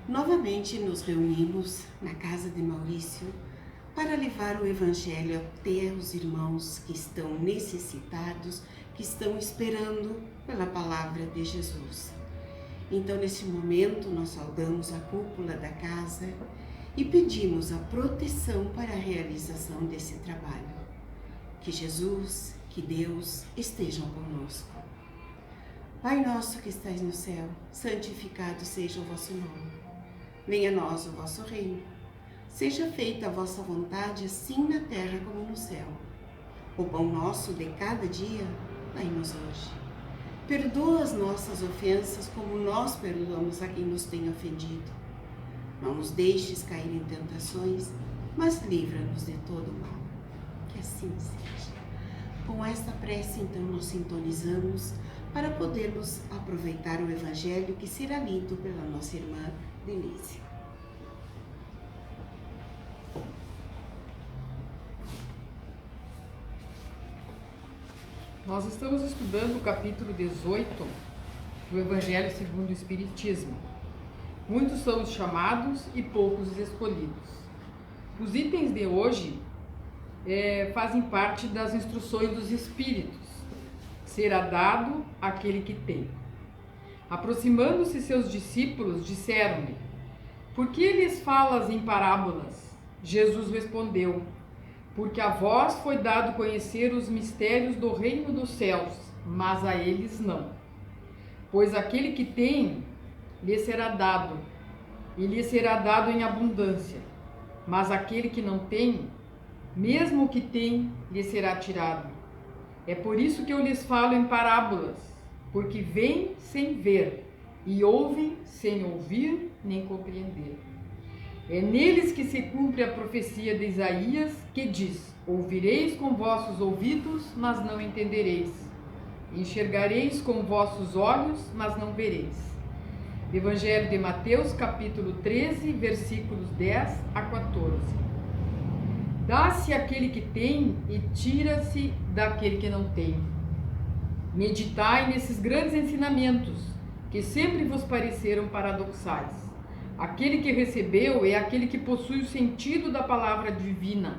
Novamente nos reunimos na casa de Maurício para levar o Evangelho até os irmãos que estão necessitados, que estão esperando pela palavra de Jesus. Então, nesse momento, nós saudamos a cúpula da casa e pedimos a proteção para a realização desse trabalho. Que Jesus, que Deus estejam conosco. Pai nosso que estais no céu, santificado seja o vosso nome. Venha a nós o vosso reino. Seja feita a vossa vontade, assim na terra como no céu. O pão nosso de cada dia, dai-nos hoje. Perdoa as nossas ofensas, como nós perdoamos a quem nos tem ofendido. Não nos deixes cair em tentações, mas livra-nos de todo o mal. Que assim seja. Com esta prece, então, nos sintonizamos para podermos aproveitar o Evangelho que será lido pela nossa irmã Denise. Nós estamos estudando o capítulo 18 do Evangelho segundo o Espiritismo. Muitos são os chamados e poucos os escolhidos. Os itens de hoje fazem parte das instruções dos Espíritos. Será dado àquele que tem. Aproximando-se seus discípulos, disseram-lhe: por que lhes falas em parábolas? Jesus respondeu: porque a vós foi dado conhecer os mistérios do reino dos céus, mas a eles não. Pois aquele que tem, lhe será dado, e lhe será dado em abundância. Mas aquele que não tem, mesmo o que tem, lhe será tirado. É por isso que eu lhes falo em parábolas, porque veem sem ver, e ouvem sem ouvir nem compreender. É neles que se cumpre a profecia de Isaías, que diz: ouvireis com vossos ouvidos, mas não entendereis. Enxergareis com vossos olhos, mas não vereis. Evangelho de Mateus, capítulo 13, versículos 10 a 14. Dá-se àquele que tem e tira-se daquele que não tem. Meditai nesses grandes ensinamentos, que sempre vos pareceram paradoxais. Aquele que recebeu é aquele que possui o sentido da palavra divina.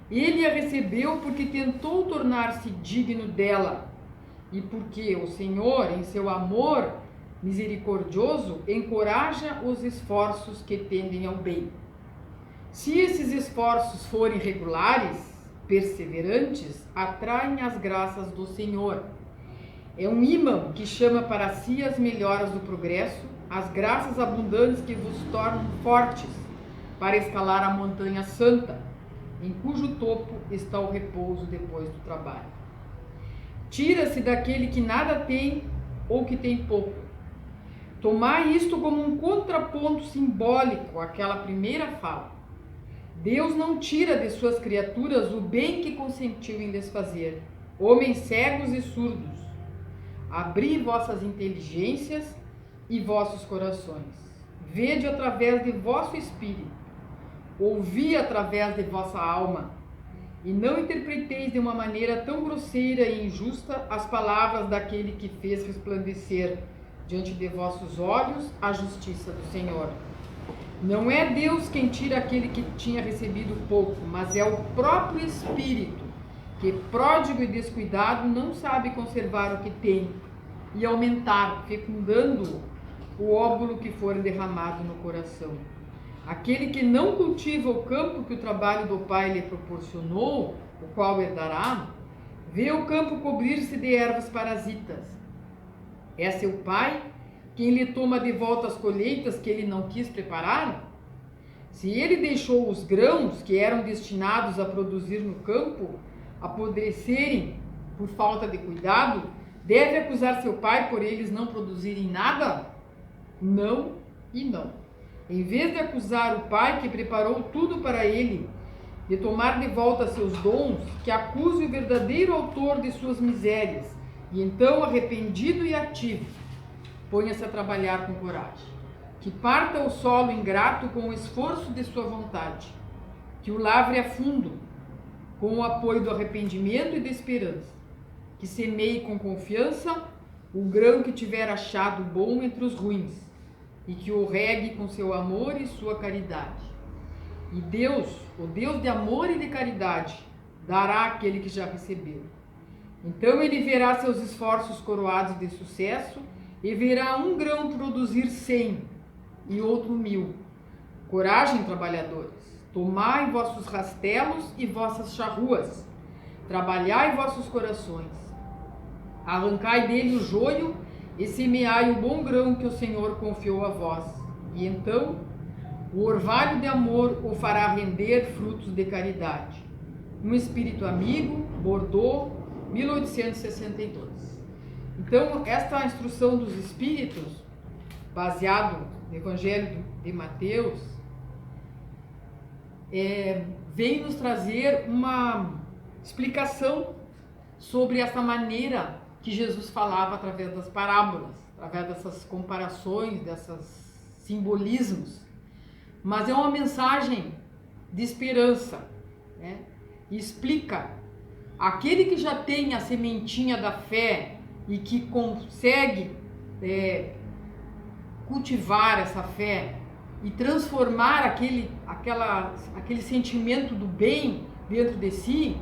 Ele a recebeu porque tentou tornar-se digno dela, e porque o Senhor, em seu amor misericordioso, encoraja os esforços que tendem ao bem. Se esses esforços forem regulares, perseverantes, atraem as graças do Senhor. É um ímã que chama para si as melhoras do progresso, as graças abundantes que vos tornam fortes para escalar a montanha santa, em cujo topo está o repouso depois do trabalho. Tira-se daquele que nada tem ou que tem pouco. Tomai isto como um contraponto simbólico àquela primeira fala. Deus não tira de suas criaturas o bem que consentiu em lhes fazer. Homens cegos e surdos, abri vossas inteligências e vossos corações. Vede através de vosso espírito, ouvi através de vossa alma, e não interpreteis de uma maneira tão grosseira e injusta as palavras daquele que fez resplandecer diante de vossos olhos a justiça do Senhor. Não é Deus quem tira aquele que tinha recebido pouco, mas é o próprio Espírito, que, pródigo e descuidado, não sabe conservar o que tem e aumentar, fecundando o óvulo que for derramado no coração. Aquele que não cultiva o campo que o trabalho do Pai lhe proporcionou, o qual herdará, vê o campo cobrir-se de ervas parasitas. É seu Pai quem lhe toma de volta as colheitas que ele não quis preparar? Se ele deixou os grãos que eram destinados a produzir no campo apodrecerem por falta de cuidado, deve acusar seu Pai por eles não produzirem nada? Não e não. Em vez de acusar o Pai que preparou tudo para ele, de tomar de volta seus dons, que acuse o verdadeiro autor de suas misérias, e então, arrependido e ativo, ponha-se a trabalhar com coragem. Que parta o solo ingrato com o esforço de sua vontade, que o lavre a fundo, com o apoio do arrependimento e da esperança, que semeie com confiança o grão que tiver achado bom entre os ruins, e que o regue com seu amor e sua caridade. E Deus, o Deus de amor e de caridade, dará àquele que já recebeu. Então ele verá seus esforços coroados de sucesso e verá um grão produzir 100 e outro 1000. Coragem, trabalhadores, tomai vossos rastelos e vossas charruas, trabalhai vossos corações, arrancai dele o joio e semeai o bom grão que o Senhor confiou a vós. E então o orvalho de amor o fará render frutos de caridade. Um espírito amigo, Bordeaux, 1862. Então, esta instrução dos espíritos, baseado no Evangelho de Mateus, vem nos trazer uma explicação sobre essa maneira que Jesus falava através das parábolas, através dessas comparações, desses simbolismos. Mas é uma mensagem de esperança, né? E explica aquele que já tem a sementinha da fé e que consegue cultivar essa fé e transformar aquele sentimento do bem dentro de si,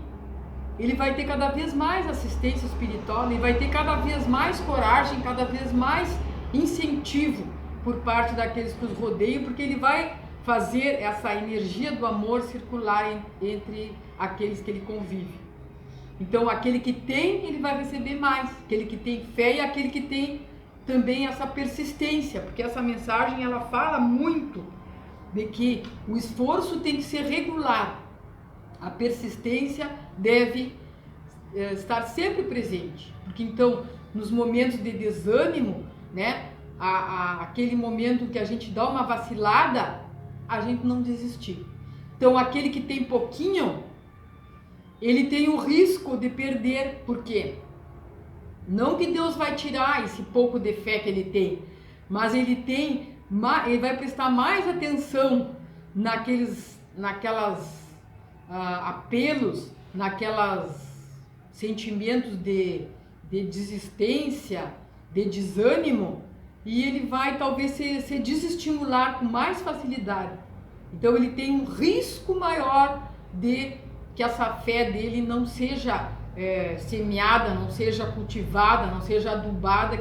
ele vai ter cada vez mais assistência espiritual, ele vai ter cada vez mais coragem, cada vez mais incentivo por parte daqueles que os rodeiam, porque ele vai fazer essa energia do amor circular entre aqueles que ele convive. Então, aquele que tem, ele vai receber mais, aquele que tem fé e aquele que tem também essa persistência, porque essa mensagem ela fala muito de que o esforço tem que ser regular, a persistência deve estar sempre presente, porque então, nos momentos de desânimo, né, aquele momento que a gente dá uma vacilada, a gente não desistir. Então, aquele que tem pouquinho, ele tem o risco de perder. Por quê? Não que Deus vai tirar esse pouco de fé que ele tem, mas ele vai prestar mais atenção naquelas apelos, naquelas sentimentos de desistência, de desânimo, e ele vai talvez se desestimular com mais facilidade. Então ele tem um risco maior de que essa fé dele não seja semeada, não seja cultivada, não seja adubada,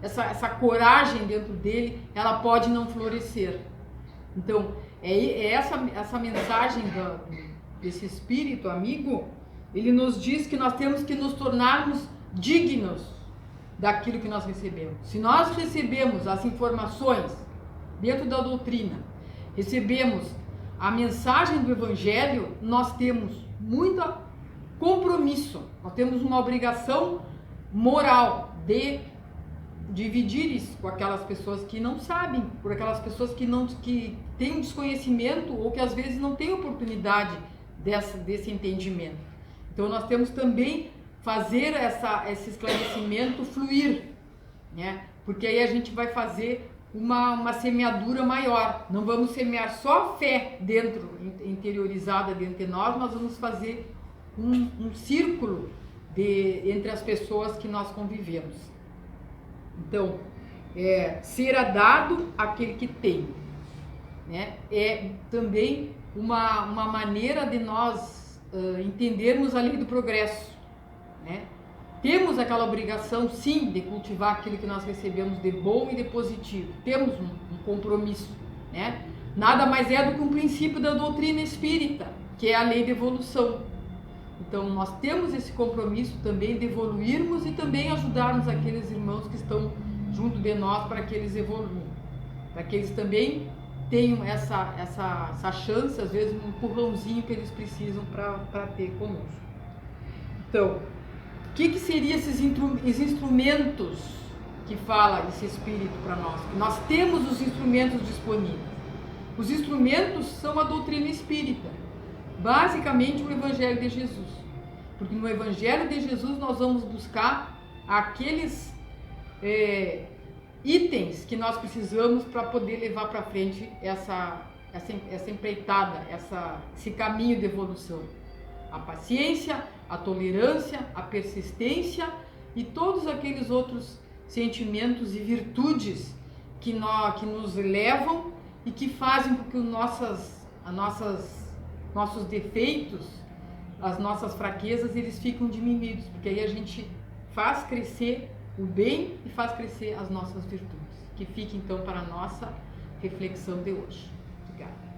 essa coragem dentro dele, ela pode não florescer. Então essa mensagem desse espírito amigo, ele nos diz que nós temos que nos tornarmos dignos daquilo que nós recebemos. Se nós recebemos as informações dentro da doutrina, recebemos a mensagem do Evangelho, nós temos muito compromisso, nós temos uma obrigação moral de dividir isso com aquelas pessoas que não sabem, por aquelas pessoas que têm um desconhecimento ou que às vezes não têm oportunidade desse entendimento. Então nós temos também fazer esse esclarecimento fluir, né? Porque aí a gente vai fazer uma semeadura maior. Não vamos semear só fé interiorizada dentro de nós, mas vamos fazer um círculo entre as pessoas que nós convivemos. Então, será dado àquele que tem, né? É também uma maneira de nós entendermos a lei do progresso, né? Temos aquela obrigação, sim, de cultivar aquilo que nós recebemos de bom e de positivo. Temos um compromisso, né? Nada mais é do que um princípio da doutrina espírita, que é a lei de evolução. Então, nós temos esse compromisso também de evoluirmos e também ajudarmos aqueles irmãos que estão junto de nós para que eles evoluam, para que eles também tenham essa chance, às vezes um empurrãozinho que eles precisam para ter conosco. Então, o que seriam esses instrumentos que fala esse Espírito para nós? Nós temos os instrumentos disponíveis. Os instrumentos são a doutrina espírita, basicamente o Evangelho de Jesus. Porque no Evangelho de Jesus nós vamos buscar aqueles itens que nós precisamos para poder levar para frente essa empreitada, esse caminho de evolução. A paciência, a tolerância, a persistência e todos aqueles outros sentimentos e virtudes que nos levam e que fazem com que nossos defeitos, as nossas fraquezas, eles ficam diminuídos, porque aí a gente faz crescer o bem e faz crescer as nossas virtudes. Que fique então para a nossa reflexão de hoje. Obrigada.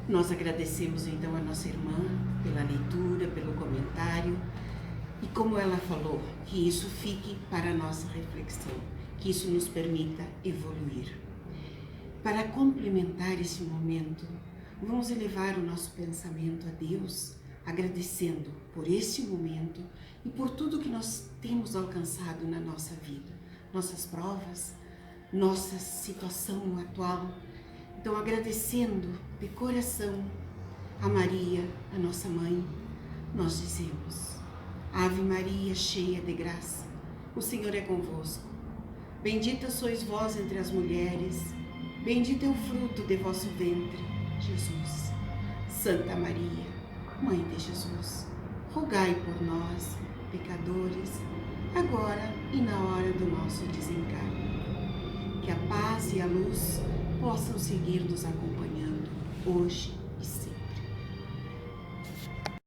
Nós agradecemos então a nossa irmã pela leitura, pelo comentário, e como ela falou, que isso fique para a nossa reflexão, que isso nos permita evoluir. Para complementar esse momento, vamos elevar o nosso pensamento a Deus, agradecendo por este momento e por tudo que nós temos alcançado na nossa vida, nossas provas, nossa situação atual. Então, agradecendo de coração a Maria, a nossa mãe, nós dizemos: Ave Maria, cheia de graça, o Senhor é convosco. Bendita sois vós entre as mulheres, bendito é o fruto de vosso ventre, Jesus. Santa Maria, Mãe de Jesus, rogai por nós, pecadores, agora e na hora do nosso desencarne. Que a paz e a luz possam seguir nos acompanhando hoje